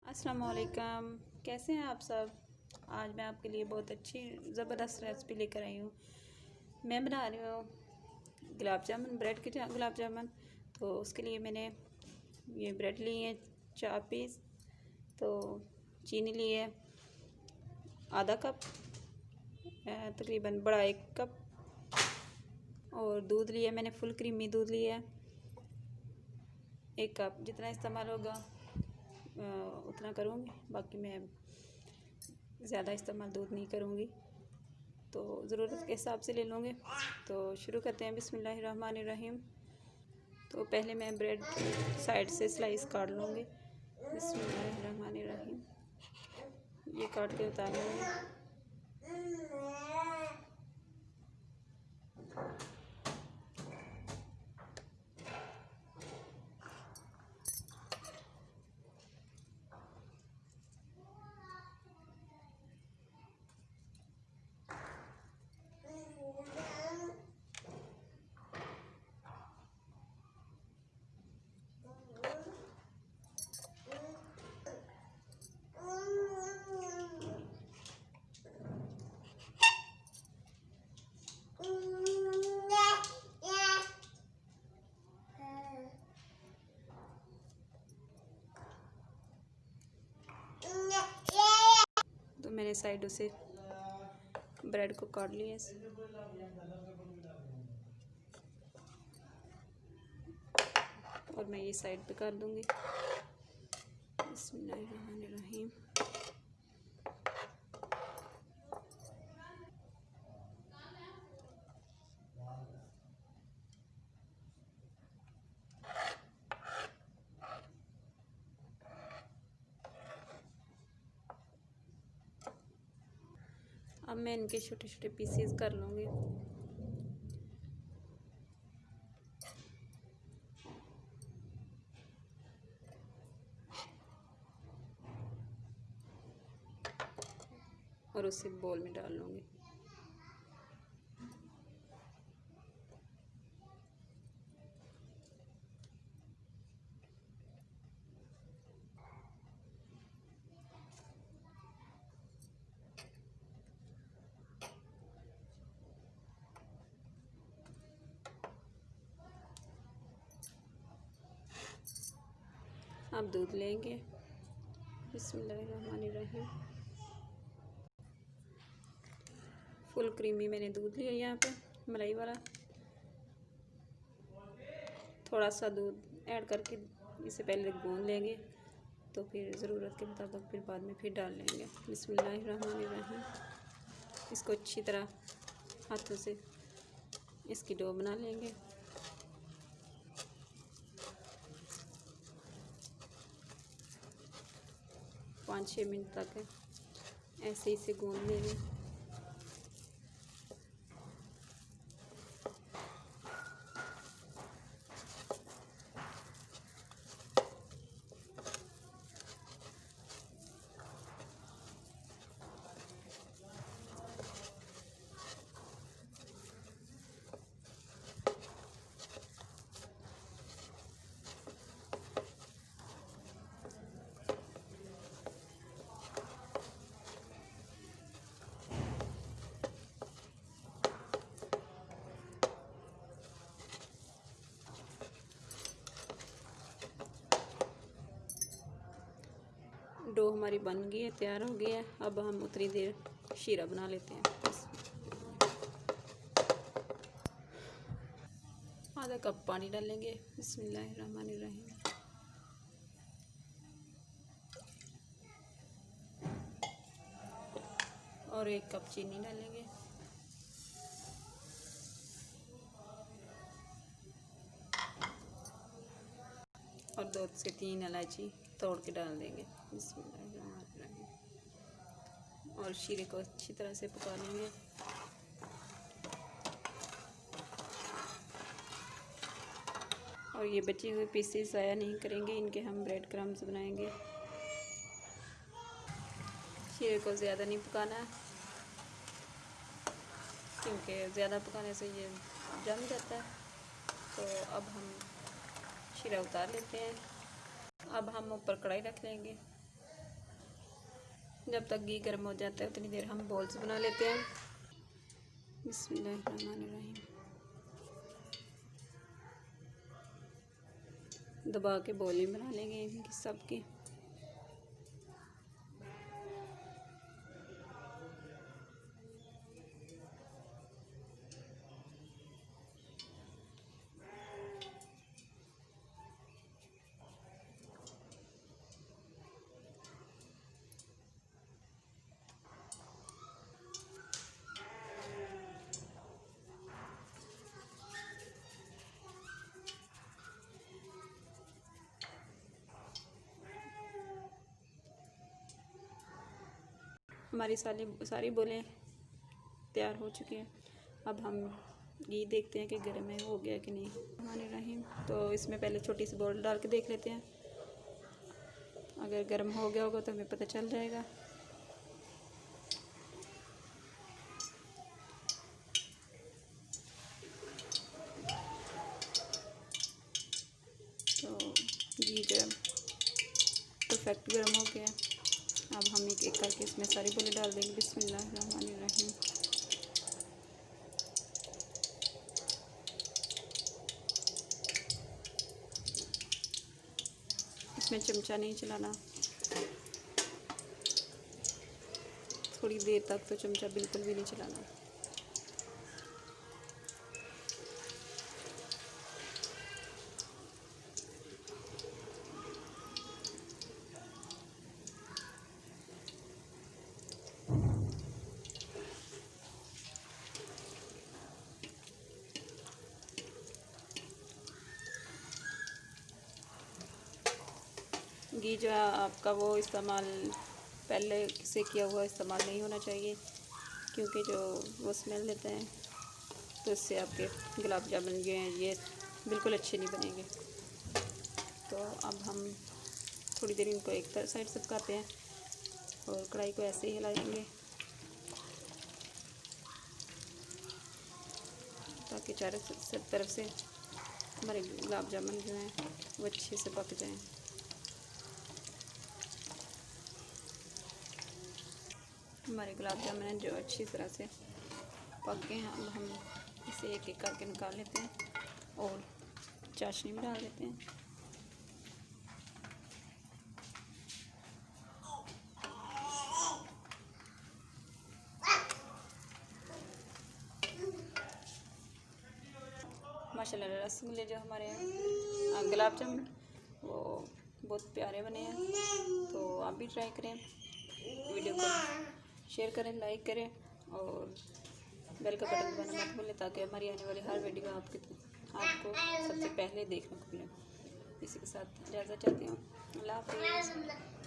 अस्सलाम वालेकुम। कैसे हैं आप सब। आज मैं आपके लिए बहुत अच्छी ज़बरदस्त रेसिपी लेकर आई हूँ। मैं बना रही हूँ गुलाब जामुन, ब्रेड के गुलाब जामुन। तो उसके लिए मैंने ये ब्रेड ली है 4 पीस, तो चीनी ली है आधा कप, तकरीबन बड़ा 1 कप, और दूध लिया मैंने फुल क्रीमी दूध लिया है 1 कप। जितना इस्तेमाल होगा उतना करूँगी, बाकी मैं ज़्यादा इस्तेमाल दूध नहीं करूँगी, तो ज़रूरत के हिसाब से ले लूँगी। तो शुरू करते हैं। बिस्मिल्लाहिर्रहमानिर्रहीम। तो पहले मैं ब्रेड साइड से स्लाइस काट लूँगी। बिस्मिल्लाहिर्रहमानिर्रहीम। ये काट के उतार लूँगी। तो मैंने साइडों से ब्रेड को काट लिया और मैं ये साइड पे कर दूंगी। बिस्मिल्लाहिर्रहमानिर्रहीम। अब मैं इनके छोटे छोटे पीसेस कर लूँगी। और उसे बोल में डाल लूँगी। अब दूध लेंगे। बिस्मिल्लाहिर्रहमानिर्रहीम। फुल क्रीमी मैंने दूध लिया यहाँ पे, मलाई वाला। थोड़ा सा दूध ऐड करके इसे पहले गूंद लेंगे, तो फिर ज़रूरत के मुताबिक फिर बाद में फिर डाल लेंगे। बिस्मिल्लाहिर्रहमानिर्रहीम। इसको अच्छी तरह हाथों से इसकी डो बना लेंगे। पाँच 6 मिनट तक ऐसे ही से गूंद लेंगे। डो हमारी बन गई है, तैयार हो गई है। अब हम उतनी देर शीरा बना लेते हैं। आधा कप पानी डालेंगे। बिस्मिल्लाहिर्रहमानिर्रहीम। और 1 कप चीनी डालेंगे। और 2 से 3 इलायची तोड़ के डाल देंगे। बिस्मिल्लाहिर्रहमानिर्रहीम। और शीरे को अच्छी तरह से पका लेंगे। और ये बचे हुए पीसेस ज़ाया नहीं करेंगे, इनके हम ब्रेड क्रम्स बनाएंगे। शीरे को ज़्यादा नहीं पकाना है, क्योंकि ज़्यादा पकाने से ये जम जाता है। तो अब हम शीरा उतार लेते हैं। अब हम ऊपर कढ़ाई रख लेंगे। जब तक घी गर्म हो जाता है उतनी देर हम बॉल्स बना लेते हैं। बिस्मिल्लाहिर्रहमानिर्रहीम। दबा के बॉलें बना लेंगे इनकी सबकी। हमारी सारी बोलें तैयार हो चुकी हैं। अब हम ये देखते हैं कि गर्म है हो गया कि नहीं। रहीम तो इसमें पहले छोटी सी बॉल डाल के देख लेते हैं। अगर गर्म हो गया होगा तो हमें पता चल जाएगा। तो ये जो परफेक्ट गर्म हो गया। अब हम एक एक करके इसमें सारी बोलें डाल देंगे। बिस्मिल्लाहिर्रहमानिर्रहीम। इसमें चमचा नहीं चलाना, थोड़ी देर तक तो चमचा बिल्कुल भी नहीं चलाना। घी जो है आपका वो इस्तेमाल पहले से किया हुआ इस्तेमाल नहीं होना चाहिए, क्योंकि जो वो स्मेल देते हैं तो इससे आपके गुलाब जामुन जो हैं ये बिल्कुल अच्छे नहीं बनेंगे। तो अब हम थोड़ी देर इनको एक साइड से पकाते हैं और कढ़ाई को ऐसे ही हिलाएंगे ताकि चारों सब तरफ से हमारे गुलाब जामुन जो हैं वो अच्छे से पक जाएं। हमारे गुलाब जामुन जो अच्छी तरह से पक गए हैं। अब हम इसे एक एक करके निकाल लेते हैं और चाशनी में डाल देते हैं। माशाल्लाह रसगुल्ले जो हमारे गुलाब जामुन वो बहुत प्यारे बने हैं। तो आप भी ट्राई करें, वीडियो को शेयर करें, लाइक करें और बेल का बटन दबाना मत भूलें ताकि हमारी आने वाली हर वीडियो आपको सबसे पहले देखने को मिले। इसी के साथ इजाज़त चाहती हूँ। अल्लाह हाफ़िज़।